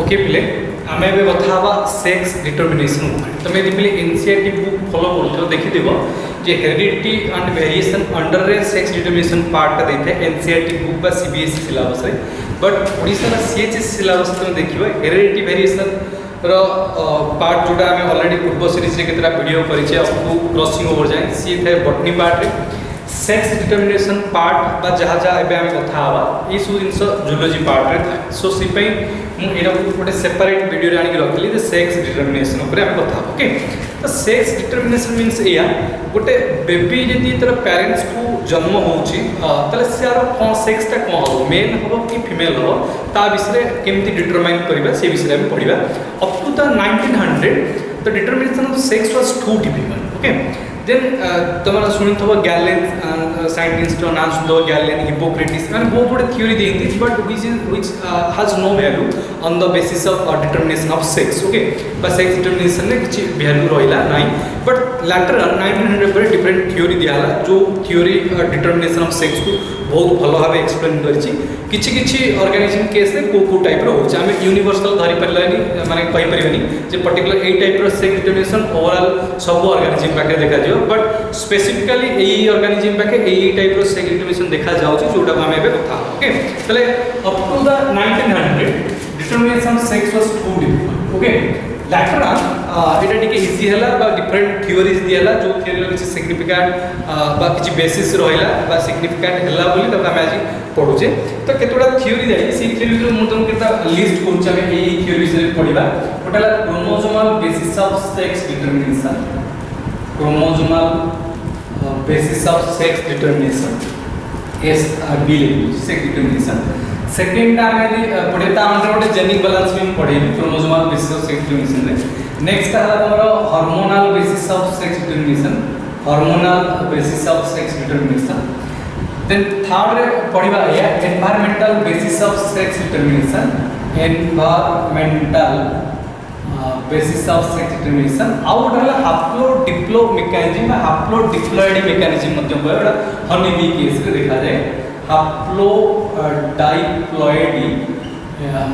Okay पिले आम ए कथा सेक्स डिटर्मिनेशन तुम यदि पिले एनसीईआरटी बुक फॉलो कर देखिथ जे हेरिडिटी एंड वेरिएशन अंडर रे सेक्स डिटर्मिनेशन पार्टा देता है एनसीईआरटी बुक बा सीबीएसई सिलेबस रे बट ओडिसा सीएचएस सिलेबस तुम देखिए हेरिडिटी वेरिएशन पार्ट जोटा आम ऑलरेडी पूर्व सीरीज रे केतरा वीडियो करिचे आपको क्रॉसिंग ओवर जाए सी थे बॉटनी पार्ट रे सेक्स डिटर्मिनेशन पार्ट बा जहाँ जहाँ एबे आमे कथा हवा ये सब जिनस जूलॉजी पार्ट रे था सो सिपई मु एटा गोटे सेपरेट वीडियो रे आनी रखली जे सेक्स डिटर्मिनेशन ऊपर आमे कथा ओके तो सेक्स डिटर्मिनेशन मींस एया गोटे बेबी जदी तर पेरेंट्स को जन्म होउची तले से आरो कोन सेक्स ता कोन हो मेल हो कि फीमेल हो ता विषय केमती डिटरमाइन करबा से विषय में पढिबा up to the 1900 the determination of sex was too difficult okay then तुम शुणी थो गैलेन साइंटिस्ट ना शुद्ध गैलेन हिपोक्रेटिस मैंने बहुत बड़े थ्योरी दी but which has no value on the basis of determination of sex okay sex determination में किसी वैल्यू रहा ना बट लैटर 1900 पर डिफरेंट थ्योरी दिया जो थ्योरी डिटर्मिनेशन ऑफ सेक्स को बहुत भल भाव एक्सप्लेन किसी ऑर्गेनिज्म केस को टाइप रोचे आम यूनिवर्सल धरी पारानी माने कहीपरि जे पर्टिकुलर ए टाइप सेक्स डिटर्मिनेशन ओवरऑल सब ऑर्गेनिज्म पाखे देखा बट स्पेसिफिकली यही ऑर्गेनिज्म पाखे यही टाइप सेक्स डिटर्मिनेशन देखा जाउची जोटा आम एबे कथा ओके तले up to the 1900 determination of sex was too difficult okay later एटा टिके इजी हला बा डिफरेंट थ्योरीज दियाला जो थ्योरी किछि सिग्निफिकेंट बा किछि बेसिस रहला बा सिग्निफिकेंट हला बोली तब हम आज पढुचे तो केतोडा थ्योरी जाई सी थ्योरी रो मु तुम केता लिस्ट करूछ हम एई थ्योरी से पढिबा total chromosomal basis of sex determination chromosomal basis of sex determination एसबी सेक्स डिटर्मिनेशन सेकेंड आमे पढ़े ता अंडर गोटे जेनिक बैलेंस भी पढ़े chromosomal basis of sex determination रे नेक्स्ट है हमर hormonal basis of sex determination hormonal basis of sex determination then third रे पढ़िबा या environmental basis of sex determination environmental basis of sex determination आउट हला haplo diplo mechanism haplo diploid mechanism मध्य बड़ा Honey bee case रे देखा जाए हाप्लो डाइप्लॉयडी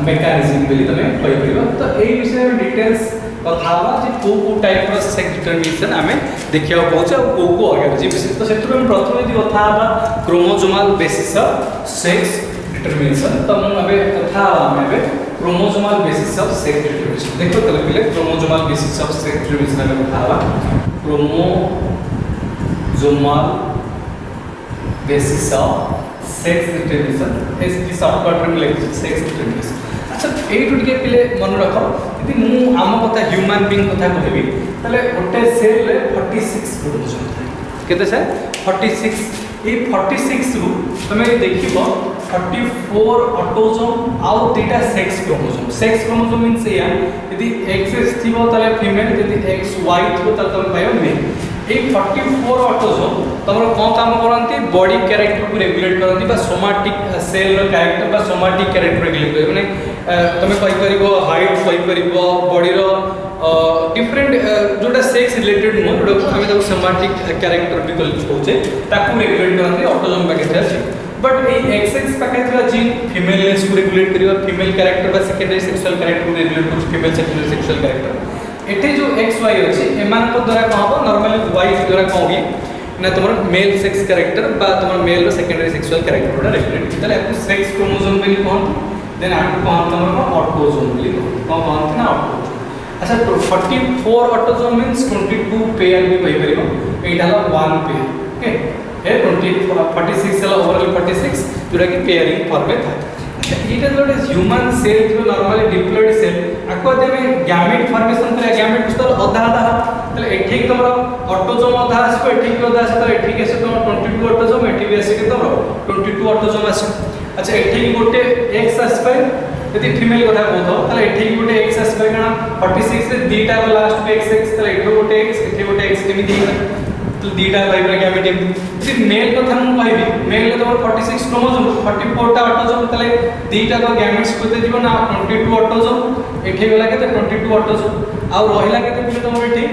मेकानिज्म बोली तमे कहि परिबा तो एई विषय में डिटेल्स कथावा जे को टाइप रो सेक्स डिटर्मिनेशन आमे देखिया पहुंचा को ऑर्गेनिज्म विषय तो सेतु में प्रथम यदि कथावा chromosomal basis of sex determination तो हम अबे कथा आमे chromosomal basis of sex determination देखो तले पहले chromosomal basis of sex determination में कथावा chromosomal basis of sex determination एसटी शॉर्टकट में लिख सेक्स डिटर्मिनेशन अच्छा एइटु टिके पिले मन रख यदि मु आम कथा ह्यूमन बीइंग कथा कहबी तले ओटे सेल रे 46 क्रोमोसोम केते से 46 ए 46 रु तमे देखिबो 44 ऑटोसोम आउ दुटा सेक्स क्रोमोसोम मींस या यदि एक्स थिबो तले फीमेल यदि एक्स वाई थिबो तले तमे पाइबो मेल ए 44 ऑटोसोम तमरो कोन काम करंती बॉडी कैरेक्टर को रेगुलेट करंती बा सोमाटिक सेल रो कैरेक्टर बा सोमाटिक कैरेक्टर रेगुलेट करे माने तमे कहि परिबो हाइट कहि परिबो बॉडी रो डिफरेंट जोटा सेक्स रिलेटेड नो जोटा हमें तो सोमाटिक कैरेक्टर भी कहउचे ताकू रेगुलेट करंती ऑटोसोम पैकेज अछि बट ए एक्सएक्स पैकेज रा जीन फीमेलनेस को रेगुलेट करियो फीमेल कैरेक्टर बा सेकेंडरी सेक्सुअल कैरेक्टर को रेगुलेट कर फीमेल सेकेंडरी सेक्सुअल कैरेक्टर एटे जो एक्स वाई अछि एमान को द्वारा कहबो नॉर्मली वाई द्वारा कहबी ना तुमर मेल सेक्स कैरेक्टर बा तुमर मेल रो सेकेंडरी सेक्सुअल कैरेक्टर रा रेगुलेट तले आपको सेक्स क्रोमोसोम बोली कहन देन आपको कहन तुमर ऑटोसोम बोली कहन ना ऑटोसोम अच्छा तो 44 ऑटोसोम मींस 22 पेयर भी कहि परिबो एटा ला 1 पेयर ओके ए 46 ला ओवरऑल 46 जोरा की पेयरिंग फॉर्म में था इटा जो ह्यूमन सेल जो नॉर्मली डिप्लॉयड सेल आको देमे गैमेट फॉर्मेशन करे गैमेट तो आधा आधा तले एठी तमरो ऑटोसोम आधा आसी एठी के आधा आसी एठी के से तमरो 22 ऑटोसोम एठी भी आसी के तमरो 22 ऑटोसोम आसी अच्छा एठी गोटे एक्स आसी पाए यदि फीमेल कथा कहतो तले एठी गोटे एक्स आसी पाए काना 46 रे दीटा लास्ट पे एक्स तले एठी गोटे एक्स एमी दी तो दीटा भाई गैमेट यदि मेल कथा मु कहबी मेल ले तमरो 46 क्रोमोसोम 44 टा ऑटोसोम तले दीटा को गैमेट्स कोते जीव ना 22 ऑटोसोम एठी गला केते 22 ऑटोसोम आ रहिला केते पिले तमरो एठी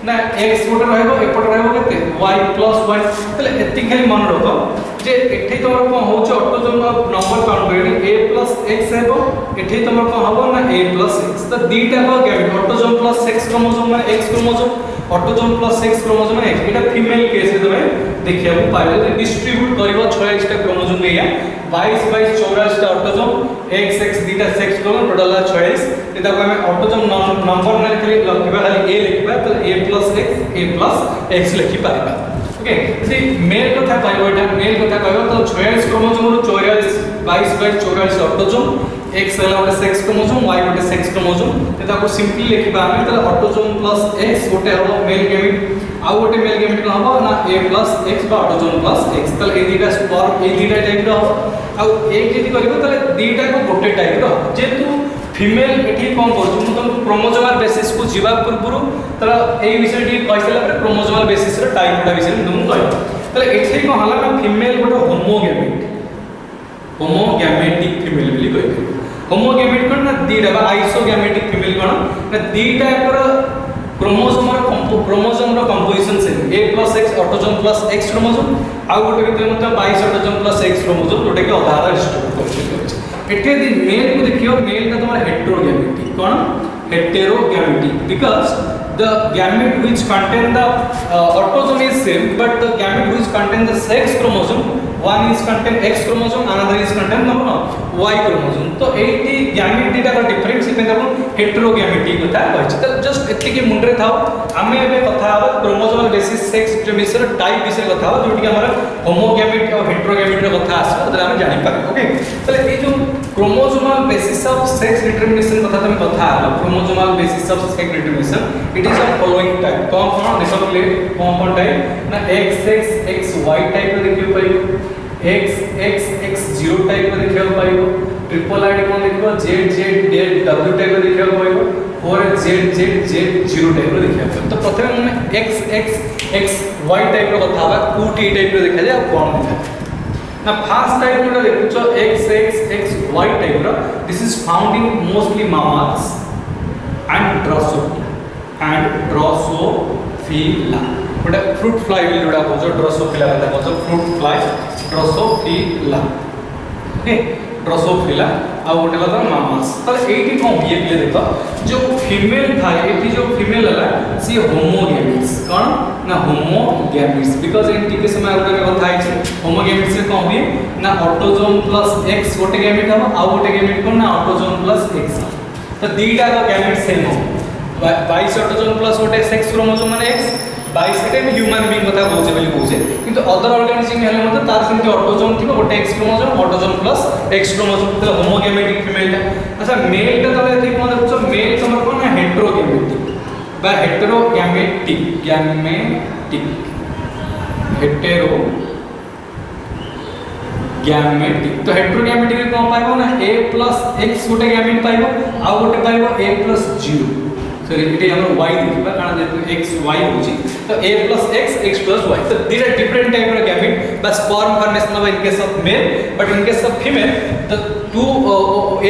ना x गोटे रहबो एपट रहबो केते y + y तले एति खाली मन रखो जे एठी तमरो को होछ ऑटोसोम नंबर काउंट करेनी a + एक्स हेबो एठी तमर कोन हबो ना a प्लस x तो दीटा को gamete autosome plus sex chromosome माने x chromosome autosome plus sex chromosome माने x एटा फीमेल केस रे तमे देखिया को पाइबो जे डिस्ट्रीब्यूट करबो 26 टा क्रोमोसोम लेया 22 22 24 टा ऑटोजोम x x दीटा सेक्स क्रोमोसोम टोटल 26 एटा को हमें ऑटोजोम नंबर ना लिखले लखिबा खाली a लिखबा तो a प्लस x लिखि पारिबा ओके यदि मेल कथा कहबो एटा मेल कथा कहबो तो 26 क्रोमोसोम रो 44 22 बाय 44 ऑटोजोम x हला गोटे सेक्स क्रोमोसोम y गोटे सेक्स क्रोमोसोम तेता को सिंपली लिखिबा हमें तो ऑटोजोम प्लस x गोटे हबो मेल गैमेट आ गोटे मेल गैमेट को हबो ना a प्लस x बा ऑटोजोम प्लस x तले ए दीटा स्पर्म ए दीटा टाइप रो आ एक जदी करबो तले दीटा को गोटे टाइप रो जेतु फीमेल एठी कोन करछु म तुम क्रोमोसोमल बेसिस को जीवा पूर्व तर एई विषय टी कहला पर क्रोमोसोमल बेसिस रो टाइप टा विषय तुम कह तले एठी को हला ना फीमेल गोटे होमोगैमेटिक फीमेल बोली कहै होमोगैमेट कोन ना दीटा बा आइसोगैमेटिक फीमेल कोन ना दीटा पर क्रोमोसोम रो कंपोजिशन से a plus x autosome plus x chromosome आ गोटे भीतर मतलब 22 ऑटोजोम प्लस x क्रोमोसोम जोटे के आधार डिस्ट्रीब्यूट करछि एटे दी मेल को देखियो मेल का तुम्हारा heterogametic cone heterogametic because the gamete which contain the autosome is same but the gamete which contain the sex chromosome one is contain x chromosome another is contain no y chromosome तो eighty gamete दीटा का difference इमे देखो heterogametic कथा कहछि त just एतली के मुंडरे थाओ आमे एबे कथा हबा chromosomal basis sex determination type विषय कथा हबा जोटी हमरा होमोगैमेट और हेटेरोगैमेट रो कथा आसो तले हम जानि पाबे ओके तले ए जो chromosomal basis of sex determination कथा तमे कथा हबा chromosomal basis of sex determination it is of following type कौन देखो प्ले कौन टाइप ना x y टाइप रो देखियो पाइबो x 0 टाइप रो देखियो पाइबो ट्रिपल आईडी कोन देखियो z w टाइप रो देखियो पाइबो और z 0 टाइप रो देखियो तो प्रथमे माने x y टाइप रो कथा बा 2t टाइप रो देखा जाय कोन देखा ना फर्स्ट टाइप रो देखुचो x y टाइप रो this is found in mostly mammals and drosophila गोटे फ्रूट फ्लाई बोली जोड़ा कहजो ड्रोसोफिला कथा कहजो fruit fly drosophila okay drosophila आ गोटे कथा मामास तले एठी कोन ये ले देखो जो फीमेल था एठी जो फीमेल हला सी होमोगैमेट्स कोन ना होमोगैमेट्स बिकॉज़ एंटी के समय गोटे कथा है होमोगैमेट्स से कोन हुए ना ऑटोजोम प्लस x गोटे गैमेट हम आ गोटे गैमेट कोन ना ऑटोजोम प्लस x तो दीटा का गैमेट सेम हो 22 ऑटोजोम प्लस गोटे सेक्स क्रोमोसोम माने x 22 एटे ह्यूमन बीइंग कथा कहउछे बोली कहउछे किंतु अदर ऑर्गेनिज्म हेले मतलब तार सेमति ऑटोजोम थिबो गोटे x chromosome autosome plus x chromosome तो होमोगैमेटिक फीमेल अच्छा मेल ता तले थी कोन देखछो मेल तमर कोन ना हेटेरोगैमेटिक बा हेटेरोगैमेटिक हेटेरो गैमेटिक तो हेटेरोगैमेटिक रे कोन पाइबो ना a प्लस x गोटे गैमेट पाइबो आ गोटे पाइबो a प्लस 0 सॉरी इटे हमर y देखबा कारण जेतु x y होची तो a plus x plus y तो दीटा डिफरेंट टाइप रो गैमेट बस sperm formation of in case of male but in case of female the two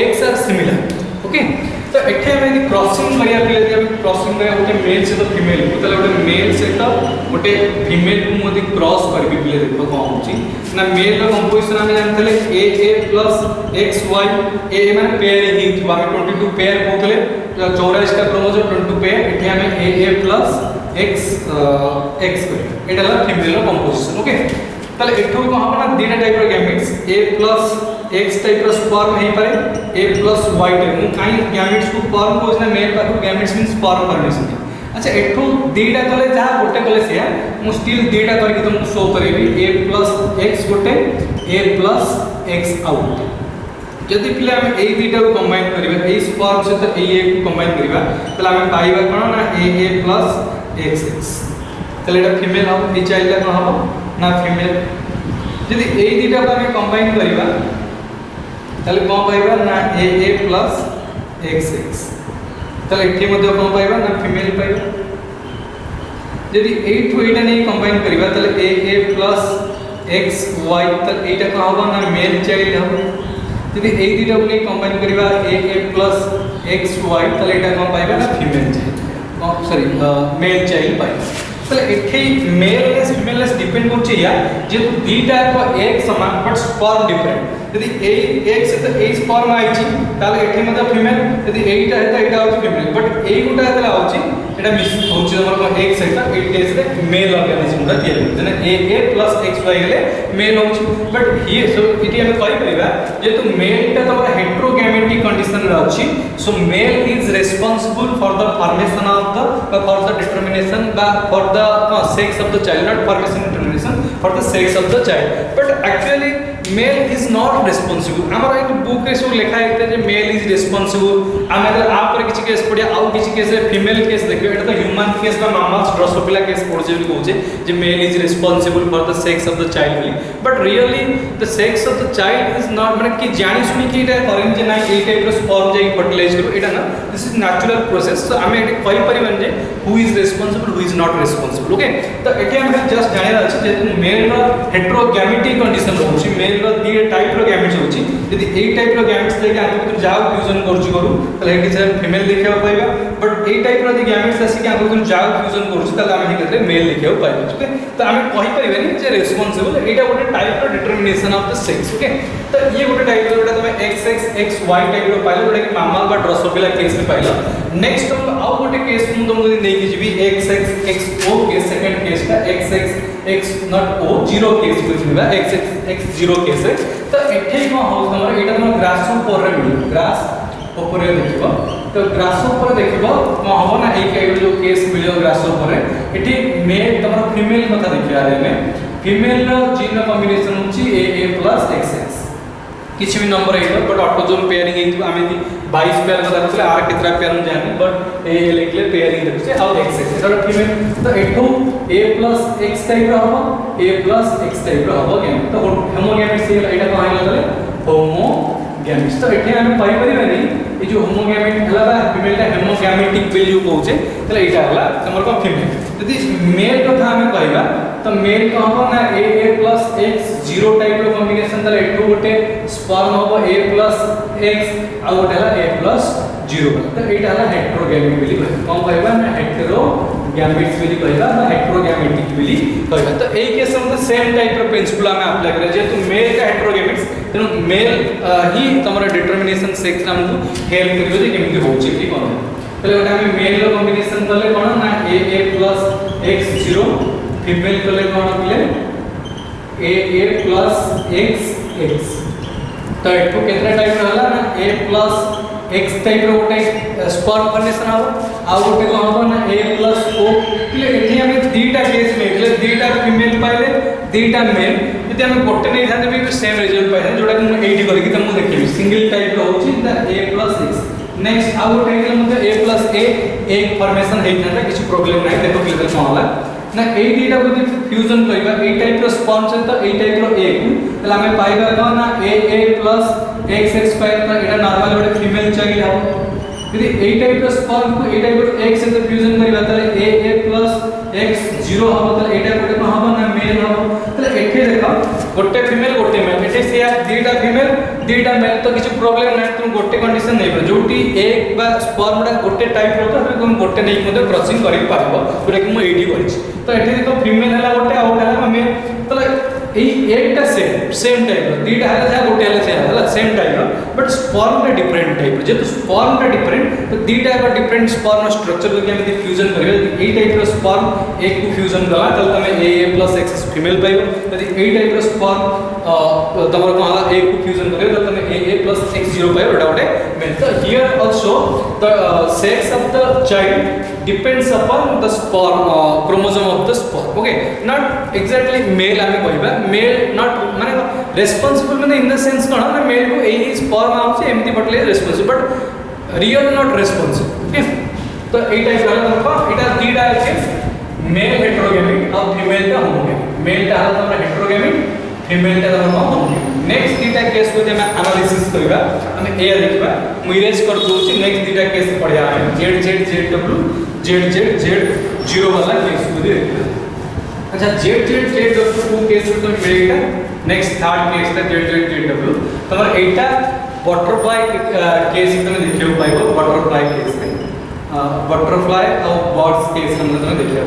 eggs are similar okay तो एठे हम क्रॉसिंग करिया पिले हम क्रॉसिंग करिया गोटे मेल से तो फीमेल को तले गोटे मेल से तो गोटे फीमेल को मोदी क्रॉस करबी पिले देखो कोन होची ना मेल रो कंपोजिशन हम जानतले a प्लस xy a माने पेयर ही थिबा हम 22 पेयर कहतले 24 का क्रोमोसोम 22 पेयर एठे हम a प्लस x करी एटा ला फीमेल रो कंपोजिशन ओके तले एठो को हम ना दीटा टाइप रो gametes a plus x type रो स्पर्म हे पारे a प्लस y टाइप मु काई गैमेट्स को स्पर्म को ना मेल पाखु गैमेट्स मींस स्पर्म फॉर्मेशन अच्छा एठो दीटा तले जा गोटे तले से मु स्टिल दीटा करके तुमको शो करेबी a प्लस x गोटे a प्लस x आउट यदि पिले हम ए दीटा को कंबाइन करिबा ए स्पर्म से तो ए को कंबाइन करिबा तले हम पाइबा कोन ना a प्लस xx तले एटा फीमेल हम ए चाइल्ड कोन हबो ना फीमेल यदि ए दीटा को हम कंबाइन करिबा तले कोन पाइबा ना a प्लस xx तले एठी मध्ये कोन पाइबा ना फीमेल पाइबा यदि 8 टू 8 नै कंबाइन करिबा तले a प्लस xy तले एटा कोन हबो ना मेल चाइल्ड हबो यदि ए दीटा को नै कंबाइन करिबा a प्लस xy तले एटा कोन पाइबा ना female child sorry male child पाइबा তাহলে এঠে মেলনেস ফিমেলনেস ডিপেন্ড করছে ইয়া যেহেতু দুইটা এক সমান বাট স্পার্ম ডিফরেন্ট যদি এই এক সହିତ এই স্পার্ম আইছি তাহলে এঠে মধ্যে ফিমেল যদি এইটা হেতা এটা হচ্ছে ফিমেল বাট এই গোটা হেতলা হচ্ছে এটা মিস হচ্ছে তোমার এক সହିତ এই কেসে মেল অর্গানিজম কা তিয়ারি মানে a plus xy গলে মেল হচ্ছে বাট হিয়ার সো এটি আমি কই পারিবা যেহেতু মেলটা তোমার হেটেরোগ্যামেটিক কন্ডিশন রে আছে so male is responsible for the formation of the for the determination বা for the sex of the child not formation determination for the sex of the child but actually male is not responsible आमर एक book रे सब लिखा है जे male is responsible आमे अगर आप पर किछि केस पडिया आउ किछि केस रे फीमेल केस देखियो एटा तो ह्यूमन केस बा मामास ड्रोसोफिला केस पड़जे बोली कहूचे जे male is responsible for the sex of the child बोली but really the sex of the child is not माने कि जानि सुनी कि एटा करेन जे ना ए टाइप रो स्पर्म जे फर्टिलाइज करू एटा ना this is natural process so आमे एटा कहि परिबन जे who is responsible who is not responsible okay तो एठी हम जस्ट जानिरा अछि जे मेल रो हेटेरोगैमेटिक कंडीशन रहउछि मेल रो दी टाइप रो गैमेट्स होछि यदि ए टाइप रो गैमेट्स लेके आंको भीतर जाओ फ्यूजन करछु करू तले एठी से फीमेल लिखियो पाइबा बट ए टाइप रो दी गैमेट्स आसी के आंको भीतर जाओ फ्यूजन करछु तले हम हिकरे मेल लिखियो पाइबा ओके तो हम कहि परिबेनी जे रेस्पॉन्सिबल एटा गोटे टाइप रो determination of the sex okay तो ये गोटे टाइप रो जोटा तमे XX XY टाइप रो पाइलो जोटा कि मामल बा ड्रोसोफिला केस में पाइलो नेक्स्ट हम आउ गोटे केस मु तुमको नै कि जीबी XX XO case second case का XX X not O zero case बुझिबा XX X जीरो केस है तो एठे को हो तमर एटा तमर ग्रास ऊपर रे मिल ग्रास ऊपर रे देखिबो तो ग्रास ऊपर देखिबो हो ना एक जो केस मिलियो ग्रास ऊपर एठी मेल तमर फीमेल कथा देखिया रे में फीमेल रो जीन कॉम्बिनेशन होची AA plus XX किछि भी नंबर है बट ऑटोजोम पेयरिंग है आमे 22 पेयर कथा कहले आर केतरा पेयर हम जानि बट ए लिखले पेयरिंग देखछे आउ XX एटा फीमेल तो एठो A plus X टाइप रो हबो A plus X टाइप रो हबो गेम तो होमोगैमेट्स से एटा कहां लागले होमोगैमेट्स तो एठे हम पाई परिबानी ए जो होमोगैमेट हला बा फीमेल ता होमोगैमेटिक वैल्यू कहउछे तले एटा हला हमर को फीमेल यदि मेल कथा हम कहबा तो मेल को हबो ना AA plus X zero type रो कॉम्बिनेशन तले एठो गोटे स्पर्म हबो A plus X आ गोटे हला A plus 0 तो एटा हला हेटेरोगैमेट बोली कहबा कोन कहबा ना हेटेरोगैमेट्स बोली कहबा ना हेटेरोगैमेटिक बोली कहबा तो एई केस में सेम टाइप रो प्रिंसिपल हम अप्लाई करे जेतु मेल का हेटेरोगैमेट्स तेनु मेल ही तमरा डिटरमिनेशन सेक्स हमको हेल्प करियो जे केमति होछि कि कोन तले ओटा हम मेल रो कॉम्बिनेशन करले कोन ना AA plus X0 फीमेल करले कोन पिले AA plus XX तो एठो केतना टाइप रहला ना A plus X टाइप रो गोटे स्पर्म कनेक्शन हो आ गोटे को हो ना A plus O ले एठी हम दीटा केस में ले दीटा फीमेल पाइले दीटा मेल यदि हम गोटे नै थाते भी सेम रिजल्ट पाइले जोटा कि हम एडी करिक तुमको देखिबी सिंगल टाइप रो होची the A plus X next आ गोटे के मतलब A plus A एक फॉर्मेशन हेइ थाते किछ प्रॉब्लम नै देखो क्लियर कोन होला ना ए दीटा को फ्यूजन करबा ए टाइप रो स्पर्म से तो ए टाइप रो A को तला हमें पाइबा को ना AA plus XX पाइ तो एटा नॉर्मल गोटे फीमेल चाइल्ड हो यदि ए टाइप रो स्पर्म को ए टाइप रो X से फ्यूजन करबा तले AA plus X0 हो तले एटा गोटे को हो ना मेल हो तले एठे देखो गोटे फीमेल गोटे मेल एठे से दीटा फीमेल दीटा मेल तो किछ प्रॉब्लम नै तुम गोटे कंडीशन नै जोटी एक बा स्पर्म डा गोटे टाइप रो तो तुम गोटे नै मध्ये क्रॉसिंग करि पाबो जोटा कि म एडी करिछि तो एठे देखो फीमेल हला गोटे आउ हला मेल तले ए एकटा सेम टाइप रो दीटा हला जा गोटे हला सेम टाइप रो बट स्पर्म रे डिफरेंट टाइप रो जेतो स्पर्म रे डिफरेंट तो दीटा को डिफरेंट स्पर्म स्ट्रक्चर को हम यदि फ्यूजन करबे ए टाइप रो स्पर्म एक को फ्यूजन गला तले तमे AA plus X फीमेल पाइबो यदि ए टाइप रो स्पर्म तमर को हला एक को फ्यूजन करबे तले तमे AA plus X0 पाइबो एटा गोटे मेल तो here also the sex of the child depends upon the sperm chromosome of the sperm okay not exactly male आमे कहबा male not माने responsible माने in the sense कोन ना male को एही sperm आउछ एमति बटले responsible but real not responsible okay तो ए type वाला देखो एटा दीटा है male heterogamy और female का homogamy male ता हला हमरा heterogamy female ता हमरा homogamy नेक्स्ट दीटा केस को जे हम एनालिसिस करबा हम ए देखबा मुइरेज कर दोछि नेक्स्ट दीटा केस पढ़िया है ZZZW ZZZ0 वाला केस को दे अच्छा ZZZW केस तो मिलेगा नेक्स्ट थर्ड केस था ZZZW तमर एटा बटरफ्लाई केस में देखियो पाइबो बटरफ्लाई केस में बटरफ्लाई और बर्ड्स केस में देखा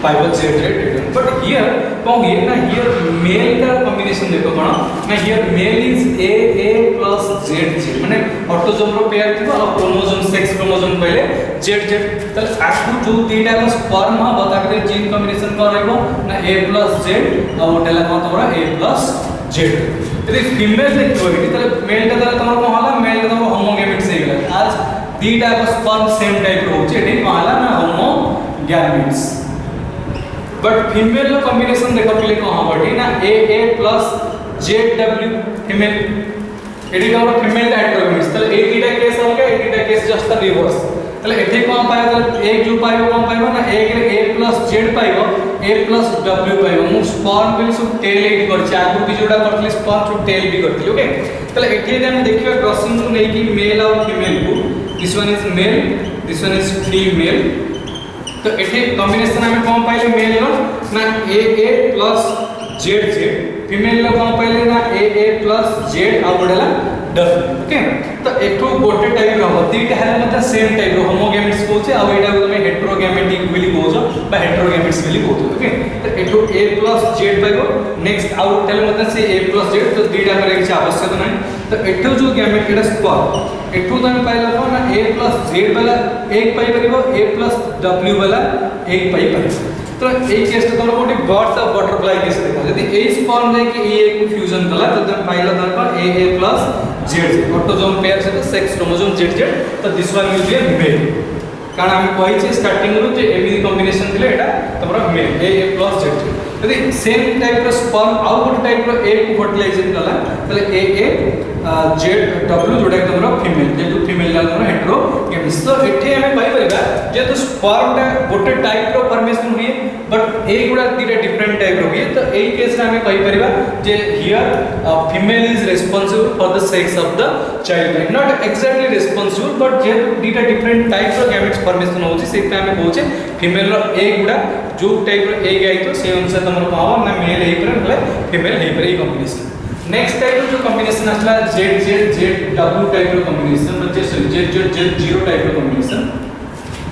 पाइब जेड जेड बट हियर कौन हियर ना हियर मेल का कॉम्बिनेशन देखो कौन ना here male is A plus Z Z माने ऑटोजोम रो पेयर थी और क्रोमोसोम सेक्स क्रोमोसोम पहले जेड जेड तले आकु जो तीटा का स्पर्म हा बता के जीन कॉम्बिनेशन कौन रहबो ना ए प्लस जेड और डेला कौन तोरा ए प्लस जेड यदि फीमेल देखो तले मेल का तले तमरो कौन होला मेल का तमरो होमोगैमेट्स हे गेला आज तीटा का स्पर्म सेम टाइप रो होचे एठी कहला ना होमोगैमेट्स बट फीमेल रो कॉम्बिनेशन देखो पहले कहां बडी ना ए प्लस जेड डब्ल्यू फीमेल एठी का फीमेल हेटेरोगैमेट्स तले ए तीटा केस हो गया ए तीटा केस जस्ट द रिवर्स तले एठी कोन पाइबो तले एक जो पाइबो कोन पाइबो ना एक रे ए प्लस जेड पाइबो ए प्लस डब्ल्यू पाइबो मु स्पर्म बिल सु टेल एड कर छै आगु की जोडा करथले स्पर्म सु टेल भी करथले ओके तले एठी हम देखिबा क्रॉसिंग को नै कि मेल और फीमेल को this one is male this one is female तो एठी कॉम्बिनेशन हमें कौन पाइले मेल नो ना a plus z z female लो कौन पाइले ना a प्लस z आ बडला w ओके तो एठो गोटे टाइप रो तीटा है मतलब सेम टाइप रो होमोगैमेट्स कोचे आ एटा को मैं हेटेरोगैमेटिक बोली कोजो बा हेटेरोगैमेट्स बोली कोजो ओके तो एठो a प्लस z पाइबो नेक्स्ट आउट टेल मतलब से a प्लस z तो तीटा करे के आवश्यक नहीं तो एठो जो गैमेट एटा स्पर्म एठो तमे पाइला को ना a प्लस z वाला एक पाई परिबो a प्लस w वाला एक पाई परिबो तो ए केस तो तोर गोटी बर्ड्स और बटरफ्लाई केस देखा यदि ए स्पर्म जाय कि ए को फ्यूजन कला तो तमे पाइला तमे पर a plus z autosome pair से सेक्स क्रोमोसोम z z तो this one will be a male कारण हम कहि छै स्टार्टिंग रो जे एबी कॉम्बिनेशन दिले एटा तमरा मेल a प्लस z यदि सेम टाइप रो स्पर्म आउ गोटे टाइप रो a को फर्टिलाइजेशन कला तले a जेड डब्ल्यू जोडा तमरा फीमेल जेतु फीमेल ला तमरा हेटेरोगैमेट्स तो एठी हमें पाई परिबा जे तो स्पर्म टा गोटे टाइप रो फॉर्मेशन हुए बट ए गुडा तीटा डिफरेंट टाइप रो हुए तो एई केस रे हमें पाई परिबा जे here female is responsible for the sex of the child not exactly responsible but जे तीटा डिफरेंट टाइप रो गैमेट्स फॉर्मेशन होची से पे हमें कहूचे फीमेल रो ए गुडा जो टाइप रो ए गई तो से अनुसार तमरा पावर ना मेल हे पर मतलब फीमेल हे पर ई कॉम्बिनेशन नेक्स्ट टाइप जो कॉम्बिनेशन आसला Z Z Z W type रो कॉम्बिनेशन म्हणजे Z Z Z zero type रो कॉम्बिनेशन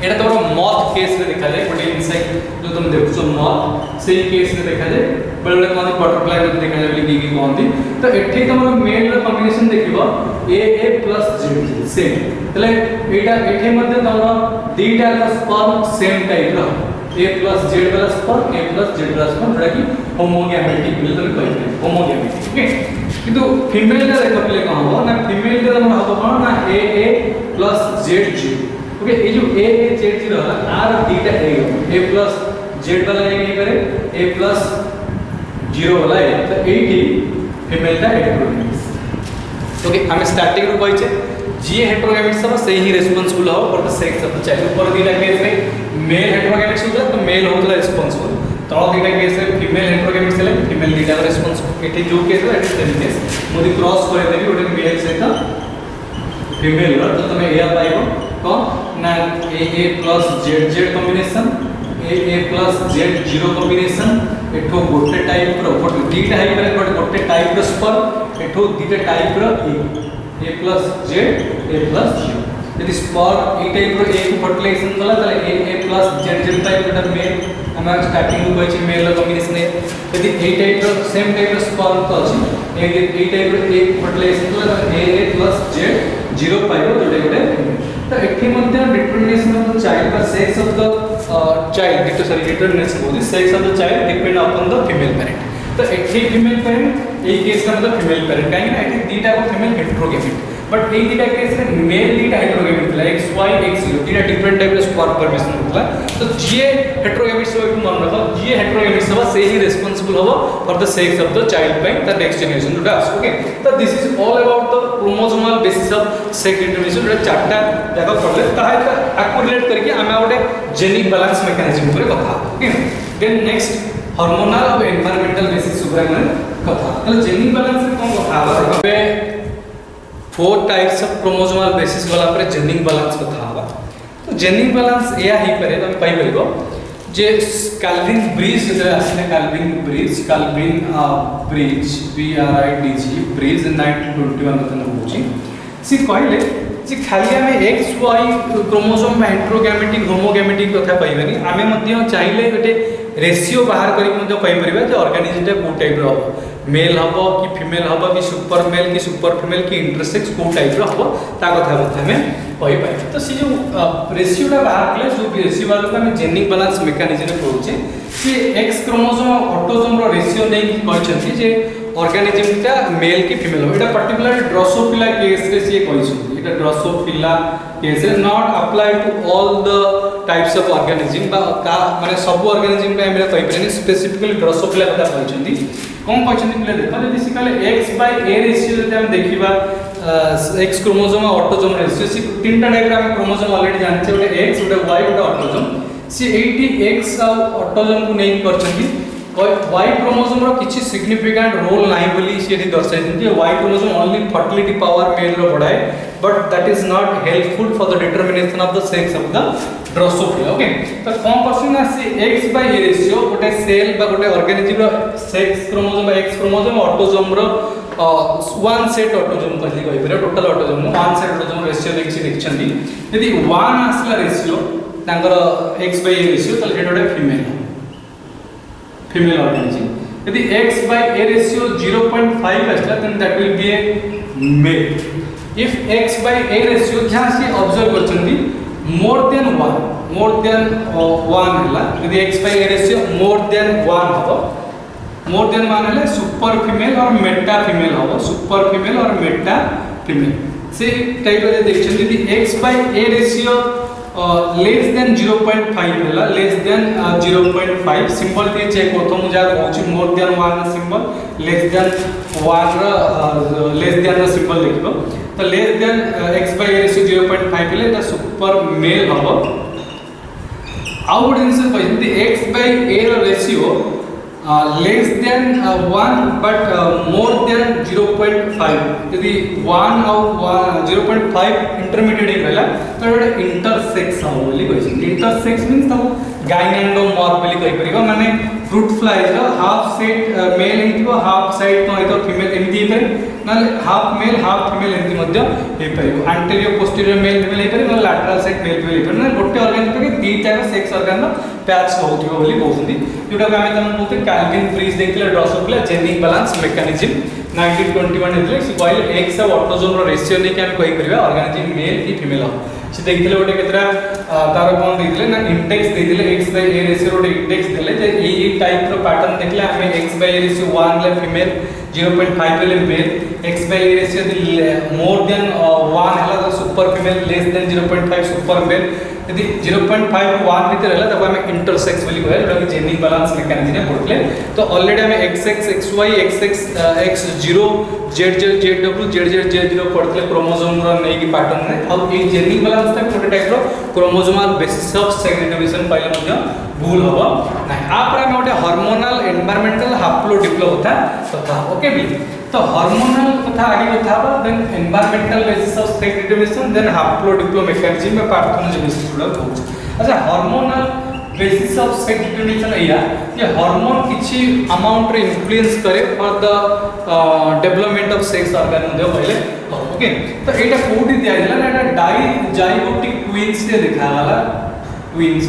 एटा तो मॉथ केस रे देखा जाय बडे इनसाइड जो तुम देखछो मॉथ सेही केस रे देखा जाय बडे बडे कोन बटरफ्लाई रे देखा जाय बोली की कोनती तो एठी तमरो मेल रो कॉम्बिनेशन देखिबो a प्लस जेड सेम तले एटा एठी मध्ये तमरो दीटा रो स्पर्म सेम टाइप रो a प्लस z वाला स्पर्म a प्लस z वाला स्पर्म जोड़ा कि होमोगैमेटिक बोले तो कहते हैं होमोगैमेटिक ओके किंतु फीमेल रे देखो पहले कहां हो ना फीमेल रे हम हबो कोन ना a plus z z okay ए जो a z z रहला आर तीटा a प्लस z वाला एक नहीं करे a प्लस 0 वाला है तो 80 फीमेल का हेटेरोगैमेट्स ओके हम स्टार्टिंग रो कहै छै जे हेटेरोगैमेट्स सब सही ही रिस्पांसिबल हो for the sex of the child ऊपर दीटा केस में मेल हेटेरोगैमेट्स होता तो मेल होता रिस्पांसिबल तळ दीटा केस में फीमेल हेटेरोगैमेट्स है फीमेल दीटा रिस्पांसिबल एठी जो केस है एठी सेम केस मोदी क्रॉस करे देबी ओटे मेल सहित फीमेल रो तो तमे एया पाइबो कोन ना a plus z z combination a plus z zero combination एठो गोटे टाइप रो दीटा है पर गोटे टाइप रो स्पर्म एठो दीटा टाइप रो a plus z a plus 0 यदि स्पर्म ए टाइप रो ए को फर्टिलाइजेशन कला तले a plus z z type रो मेल हम स्टार्टिंग रो कहै छै मेल रो कॉम्बिनेशन है यदि ए टाइप रो सेम टाइप रो स्पर्म तो अछि ए टाइप रो ए फर्टिलाइजेशन कला a प्लस z 0 पाइबो जोडे गोटे तो एठी मध्ये डिटरमिनेशन ऑफ द चाइल्ड का सेक्स ऑफ द चाइल्ड तो सॉरी डिटरमिनेशन होती sex of the child depend upon the female parent तो एठी फीमेल पेरेंट ए केस का मतलब फीमेल पेरेंट काहे ना एठी दीटा को फीमेल हेटेरोगैमेट बट ए दीटा केस में मेल दीटा हेटेरोगैमेट ला xy x0 दीटा डिफरेंट टाइप रे स्पर्म फॉर्मेशन होतला तो जे हेटेरोगैमेट सब एक मन रखो जे हेटेरोगैमेट सब से ही रिस्पांसिबल हो for the sex of the child by the next generation to डास ओके तो this is all about the chromosomal basis of sex determination रे चारटा जगह पढ़ले ताहा आकु रिलेट करके हम ओडे जेनिक बैलेंस मैकेनिज्म पर कथा ओके देन नेक्स्ट हार्मोनल और एनवायरमेंटल बेसिस ऊपर में कथा तो जेनिक बैलेंस में कोन कथा हबा बे 4 टाइप्स ऑफ क्रोमोसोमल बेसिस वाला पर जेनिक बैलेंस कथा हबा तो जेनिक बैलेंस या ही करे तो पाई परबो जे कैल्विन ब्रिज जे असले कैल्विन ब्रिज BRIDG ब्रिज 1921 मतलब होची सी कहले जे खाली आम एक्स वाई क्रोमोसोम एंट्रोगैमेटिक होमोगैमेटिक कथा कहबानी आम चाहिए गोटे रेशियो बाहर करके ऑर्गेनिजमटा कौ टाइप हम मेल हम कि फीमेल हम कि सुपर मेल कि सुपर फीमेल कि इंटरसेक्स कौ टाइप हम ता कथा कहीपर। तो सी जो रेशियोटा बाहर कले जो रेशियो वालों को जेनिक बालांस मेकानिजम पढ़ुचे सी एक्स क्रोमोसोम ऑटोसोम रेशियो नहीं कहते जे ऑर्गेनिजमटा मेल कि फीमेल हो। एटा पर्टिकुलर ड्रोसोफिला केस रे सी कहछन एटा ड्रोसोफिला केस रे not apply to all the types of organism बा माने सब ऑर्गेनिजम पे हमरा कहि परनी स्पेसिफिकली ड्रोसोफिला कथा कहछन कोन कहछन पिले देखो जदि सी कहले x by a रेशियो जदि हम देखिबा एक्स क्रोमोसोम ऑटोसोम रेशियो सी तीनटा टाइप रा क्रोमोसोम ऑलरेडी जानते गोटे x गोटे y गोटे ऑटोसोम सी 80 x ऑटोसोम को नहीं करछन Y क्रोमोसोम रो किछि सिग्निफिकेंट रोल नाही बोली से दर्शाइ कि Y chromosome only fertility power male रो बढ़ाए but that is not helpful for the determination of the sex of the drosophila. Okay तो कोन क्वेश्चन ना से x by a रेशियो गोटे सेल बा गोटे ऑर्गेनिजम रो सेक्स क्रोमोसोम बा x क्रोमोसोम ऑटोसोम रो वन सेट ऑटोसोम कहली कहि पर total autosome one set autosome ratio देखछन्ती यदि 1 आसला रेशियो तांकर x by a रेशियो त हेड गोटे फीमेल ऑर्गेनिजम यदि x by a ratio 0.5 आसला then that will be a male. If x by a ratio जहां से ऑब्जर्व करछन्ती मोर देन 1 हला यदि x by a ratio more than 1 हबो मोर देन 1 हले सुपर फीमेल और मेटा फीमेल हबो सुपर फीमेल और मेटा फीमेल से टाइप रे देखछन्ती यदि x by a ratio less than 0.5 हला लेस देन 0.5 सिंबल के चेक करतो मु जा कहूची more than 1 symbol less than 1 less than symbol लिखबो तो less than x by a ratio 0.5 हले त सुपर मेल हबो। आउट आंसर कहते x by a ratio less than 1 but more than 0.5 यदि 1 और 0.5 इंटरमीडिएट रहला तो एटा इंटरसेक्स हो बोली कहै इंटरसेक्स मींस तो गाइनेंडोमॉर्फ बोली कहि परिबा माने फ्रूट फ्लाई रो हाफ सेट मेल हितो हाफ साइड तो हितो फीमेल एमती पर नाले हाफ मेल हाफ फीमेल एमती मध्य हे परिबो एंटीरियर पोस्टीरियर मेल फीमेल हे परिबो लैटरल साइड मेल फीमेल हे परिबो ना गोटे ऑर्गेनिजम के दीटा सेक्स ऑर्गन पैच होथिबो बोली कहउछन्ती जोटा हम तम बोलते कैल्विन फ्रीज देखले ड्रोसोफिला जेनिक बैलेंस मेकानिज्म 1921 हेतले से कहले एक्स और ऑटोसोम रो रेशियो नै कि हम कहि परिबा ऑर्गेनिजम मेल कि फीमेल हो से देखले गोटे केतरा तार कोन देखले ना इंडेक्स देले x by a रेशियो रो इंडेक्स देले जे ई टाइप रो पैटर्न देखले हमें x by a रेशियो 1 ले फीमेल 0.5 ले male x by a ratio more than 1 हला तो super female less than 0.5 super male यदि 0.5 1 भीतर हला तब हमें इंटरसेक्स बोली कहै जोटा कि जेनिक बैलेंस मेकानिज्म पढ़ले तो ऑलरेडी हमें xx xy xx x0 z0 zw zz z0 पढ़ले क्रोमोसोम रो नै कि पैटर्न रे अब ए जेनिक बैलेंस ता कोटे टाइप रो chromosomal basis of sex division पाइले मध्य भूल होबो नै आ पर हम ओटे हार्मोनल एनवायरमेंटल हैप्लोडिप्लो कथा ओके भी तो हार्मोनल कथा आगे कथा बा then environmental basis of sex division then haplo diplo mechanism में पार्थोजेनेसिस गुडा होछ। अच्छा hormonal basis of sex division या ये हार्मोन किछि अमाउंट रे इन्फ्लुएंस करे for the development of sex organ दे पहले ओके तो एटा कोडी दिया गेला ना एटा डाइजाइगोटिक ट्विन्स से देखा वाला twins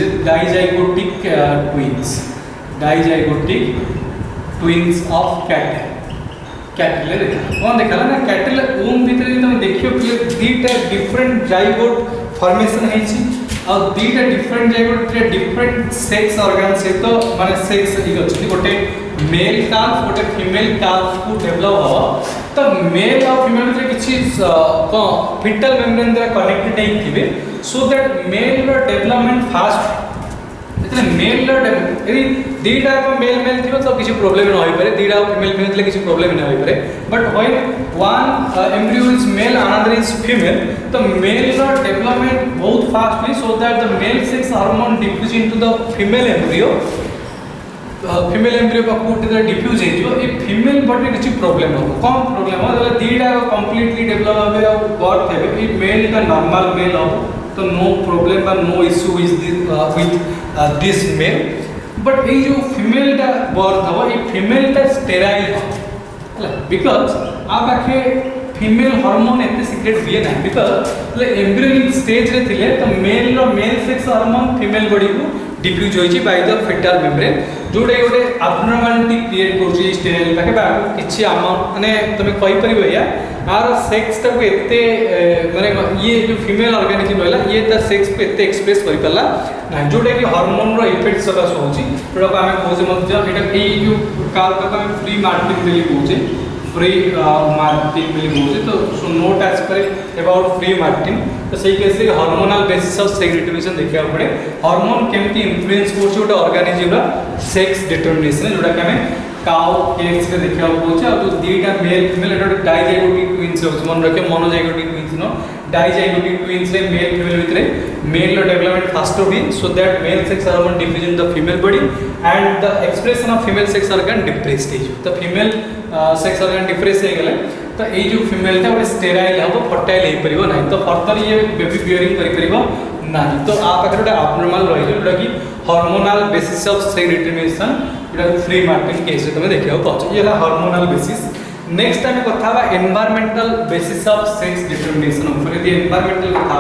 dizygotic twins of cattle देखा कौन देखा ना कैटल ओम भीतर तुम देखियो कि दीटा डिफरेंट जाइगोट फॉर्मेशन है छी और दीटा different zygote different sex organ से तो माने सेक्स ई अछि गोटे मेल काल्फ गोटे फीमेल काल्फ को डेवलप हो तो मेल और फीमेल में किछि फिटल मेम्ब्रेन द्वारा कनेक्टेड नहीं थिबे सो दैट मेल रो डेवलपमेंट फास्ट इतने मेल रो यदि दीटा को मेल थिबो तो किछि प्रॉब्लम न होई पारे दीटा फीमेल थिले किछि प्रॉब्लम न होई पारे but when one embryo is male another is female तो मेल रो डेवलपमेंट बहुत फास्ट हुई so that the male sex hormone diffuse into the female embryo का कोटे डिफ्यूज हो ये फीमेल बॉडी किसी प्रॉब्लम हो कौन प्रॉब्लम हो जब दीटा कंप्लीटली डेवलप होबे और बर्थ हेबे ये मेल का नॉर्मल मेल हो तो नो प्रॉब्लम बा no issue with this male but ये जो फीमेल टा बर्थ हो ये फीमेल टा स्टेराइल हो बिकॉज आप आखे फीमेल हार्मोन एते सीक्रेट हुए ना बिकज एम्ब्रियोनिक स्टेज रे थिले तो male sex hormone female body को डिफ्यूज होइछि बाय द फेटल मेम्ब्रेन जोडे गोटे अबनॉर्मालिटी क्रिएट करछि स्टेरल पाके बा किछि आम माने तमे कहि परिबो या आर सेक्स तक एते माने ये जो फीमेल ऑर्गेनिज्म रहला ये ता सेक्स को एते एक्सप्रेस करि परला ना जोडे कि हार्मोन रो इफेक्ट सब होछि जोडा को हमें कोजे मध्य एटा ए जो काल तक हमें फ्री मार्केटिंग देली कोजे फ्री मार्केटिंग मिली होचे तो so note as per about freemartin तो सही कैसे hormonal basis of sex determination देखा पड़े हार्मोन केमती इन्फ्लुएंस करछ गोटे ऑर्गेनिज्म रा सेक्स डिटरमिनेशन जोटा कि हमें काउ केक्स रे देखा पड़छ आ तो दीटा मेल फीमेल एटा डाइजाइगोटिक ट्विन्स होछ मन रखे monozygotic twins no dizygotic twins रे मेल फीमेल भितरे मेल रो डेवलपमेंट फास्टर हुई so that male sex hormone diffuse in the female body and the expression of female sex organ depressed stage the female sex organ depress हो गले तो ये जो female था वो स्टेराइल हम फर्टाइल हो पार ना तो फर्दर ये बेबी बियरिंग कर ना तो आ पाखे गोटे अबनॉर्मल रही जोटा कि hormonal basis of sex determination जोटा फ्री मार्केटिंग केस तुम देखा पाच ये हार्मोनल बेसिस नेक्स्ट आम कथा environmental basis of sex determination यदि एनवायरमेंटल कथा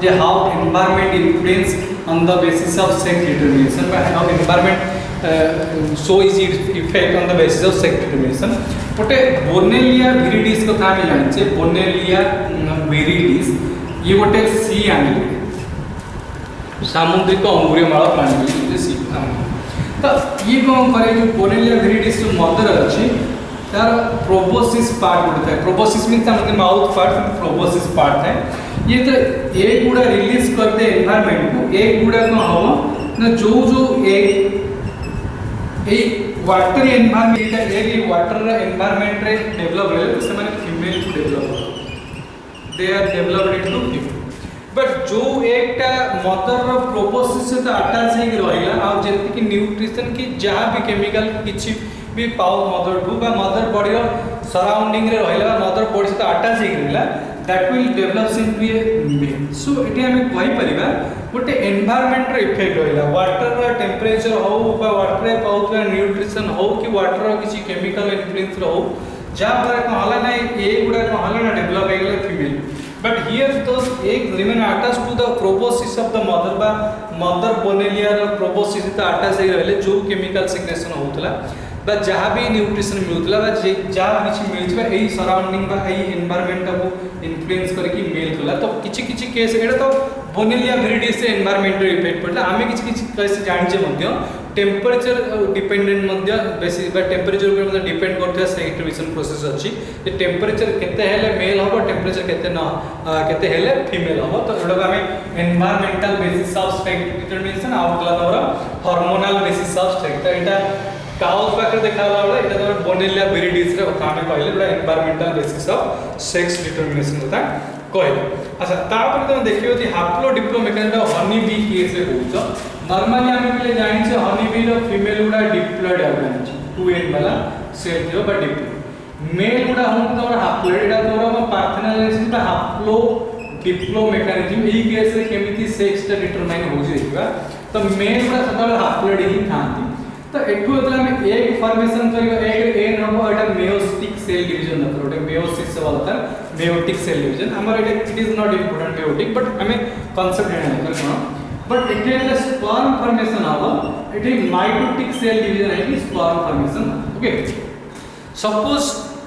जे how environment influence on the basis of sex determination how environment so is its effect on the basis of sex determination गोटे बोर्नेलिया विरिडिस कथा हम जानिछे बोर्नेलिया विरिडिस ये गोटे सी एनिमल सामुद्रिक अंगुरीमाला प्राणी सी तो ये कौन करे जो बोर्नेलिया विरिडिस जो मदर अच्छी तार प्रोबोसिस पार्ट गोटे था प्रोबोसिस मीन्स हमके माउथ पार्ट प्रोबोसिस पार्ट है ये तो एक गुड़ा रिलीज करते एनवायरनमेंट को एक गुड़ा कौन हम ना जो जो एक water environment a water environment रे डेवलप होले तो से माने फीमेल को develop they are developed into female but जो एकटा मदर रो प्रोपोसिस से तो अटैच हे रहिला आ जेति कि न्यूट्रिशन की जहां भी केमिकल किछि भी पाओ मदर टू बा मदर बॉडी रो सराउंडिंग रे रहिला मदर बॉडी से अटैच हे रहिला that will develops into a male so eighty हमें कहि परिबा गोटे एनवायरनमेंट रो इफेक्ट होइला वाटर रो टेंपरेचर हो बा वाटर रे पाउतला न्यूट्रिशन हो कि वाटर रो किछि केमिकल इन्फ्लुएंस रो जा पर कहला नै ए गुडा कहला ना डेवलप हे गेला फीमेल बट हियर दोस एक remain attach to the proboscis of the mother बा मदर बोर्नेलिया रो प्रोबोसिस त अटैच हे रहले जो केमिकल सिक्रेशन होतला बा जहाँ भी न्यूट्रिशन मिलूला बा जहाँ किसी मिलता यही सराउंडिंग बा यही एनवायरनमेंट को इन्फ्लुएंस करके मिलूला तो किसी किसी केस एटा तो बोर्नेलिया विरिडिस से एनवायरनमेंट इफेक्ट पड़ला आमे किसी किसी केस जानिचे मध्य टेम्परेचर डिपेंडेंट मध्य बेसी बा टेम्परेचर ऊपर मध्य डिपेंड करथि सेक्स डिटरमिनेशन प्रोसेस अछि जे टेम्परेचर केते हेले मेल होबो टेम्परेचर केते न केते हेले फीमेल होबो तो एडा हमें environmental basis of sex determination आउटला तोरा हार्मोनल बेसिस ऑफ सेक्स तो एटा काउस पाखे देखाला वाला एटा तो बोर्नेलिया विरिडिस रे कथा में कहले बड़ा environmental basis of sex determination कथा कहले अच्छा तापर तुम देखियो कि haplo diplo mechanism honey bee case रे होउछ नॉर्मली हम पहले जानि छै हनी बी रो फीमेल गुडा डिप्लॉयड ऑर्गेनिज्म टू एंड वाला सेल थियो बा डिप्लॉयड मेल गुडा हम तोर हाप्लोइड एटा तोर हम पार्थेनालिसिस बा हाप्लो डिप्लो मैकेनिज्म एही केस रे केमिति सेक्स डिटरमाइन होउछ देखिबा तो मेल गुडा सदाल हाप्लोइड ही थांती तो एठु एतला में एक फॉर्मेशन करियो एक ए नंबर एटा मेयोटिक सेल डिवीजन नकर ओटे मेयोसिस से वाला मेयोटिक सेल डिवीजन हमर एटा it is not important meiotic but हमें कांसेप्ट है ना कोन but Ete Etah sperm formation आवा एटे माइटोटिक सेल डिवीजन है कि sperm formation okay suppose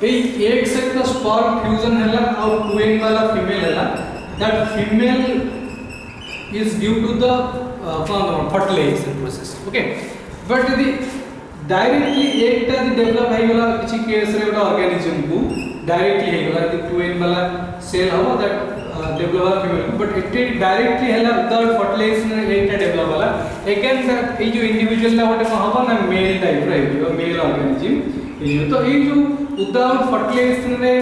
a एक से का स्पर्म फ्यूजन हैला और टू एंड वाला फीमेल हैला that female is due to the fertilization process okay but यदि डायरेक्टली एकटा यदि डेवलप हो गला किसी केस रे गोटा ऑर्गेनिज्म को डायरेक्टली हो गला यदि टू एंड वाला सेल हो that develop female but it directly हैला विदाउट फर्टिलाइजेशन एकटा डेवलप वाला अगेन दैट ए जो इंडिविजुअल ला गोटे होबो ना मेल टाइप रे मेल ऑर्गेनिज्म तो ए जो विदाउट फर्टिलाइजेशन रे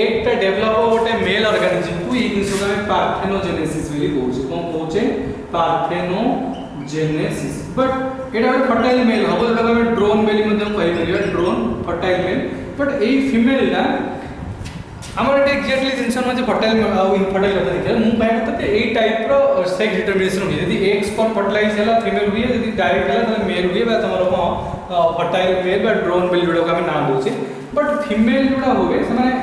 एकटा डेवलप हो गोटे मेल ऑर्गेनिज्म को ई जिंस का पार्थेनोजेनेसिस बोली कहउछ कोन कहउछ पार्थेनोजेनेसिस बट एटा गोटे फर्टाइल मेल हबो एटा हम ड्रोन मेल मध्ये कहि परिया drone fertile male but a female ला हमर एटा एक्जेक्टली जिंसन मध्ये फर्टाइल और इनफर्टाइल कथा देखा मु कहै त ए टाइप रो सेक्स डिटरमिनेशन होय यदि एक स्पर्म फर्टिलाइज हैला फीमेल हुए यदि डायरेक्ट हैला त मेल हुए बा तमरो फर्टाइल मेल बा ड्रोन मेल जोडा हम नाम दोछे बट फीमेल जोडा होवे से माने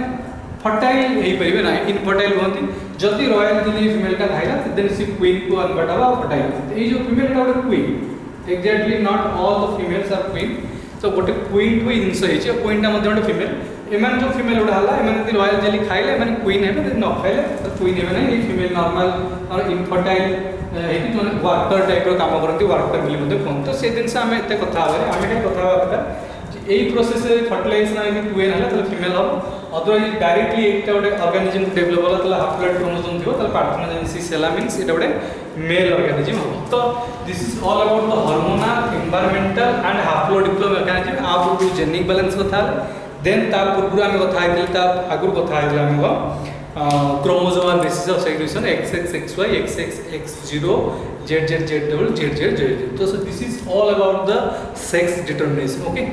फर्टाइल हो पारे ना इनफर्टाइल कहते जदि रॉयल जेली फीमेलटा खाइला देन सी क्वीन को कन्वर्ट हवा फर्टाइल ये जो फीमेल गोटे queen exactly not all the females are queen तो गोटे क्वीन टू जिनस हो क्वीनटा गोटे फीमेल एम जो फीमेल गुड़ा है एम रॉयल जेली खाइले एम क्वीन है न खाइले तो क्वीन है ना female normal infertile worker type काम करती वर्कर बोली कहते तो से जिन आम एत कथा आम कथा दरकार यही प्रोसेस फर्टिलाइजेशन क्वीन है तो फीमेल हम अदरवाइज डायरेक्टली एक गोटे ऑर्गेनिज्म डेभलप होला हाफ क्रोमोसोम थी पार्थेनोजेनेसिस है मीन्स ये गोटे मेल ऑर्गेनिज्म हम तो this is all about the hormonal environmental and haplo diplo mechanism आ पूर्व जेनिक बैलेंस कथा देन ता पूर्व आम कथा आगुरी कथा आम chromosomal basis of segregation XXXY XX X0 ZZZ double ZZZ तो this is all about the sex determination okay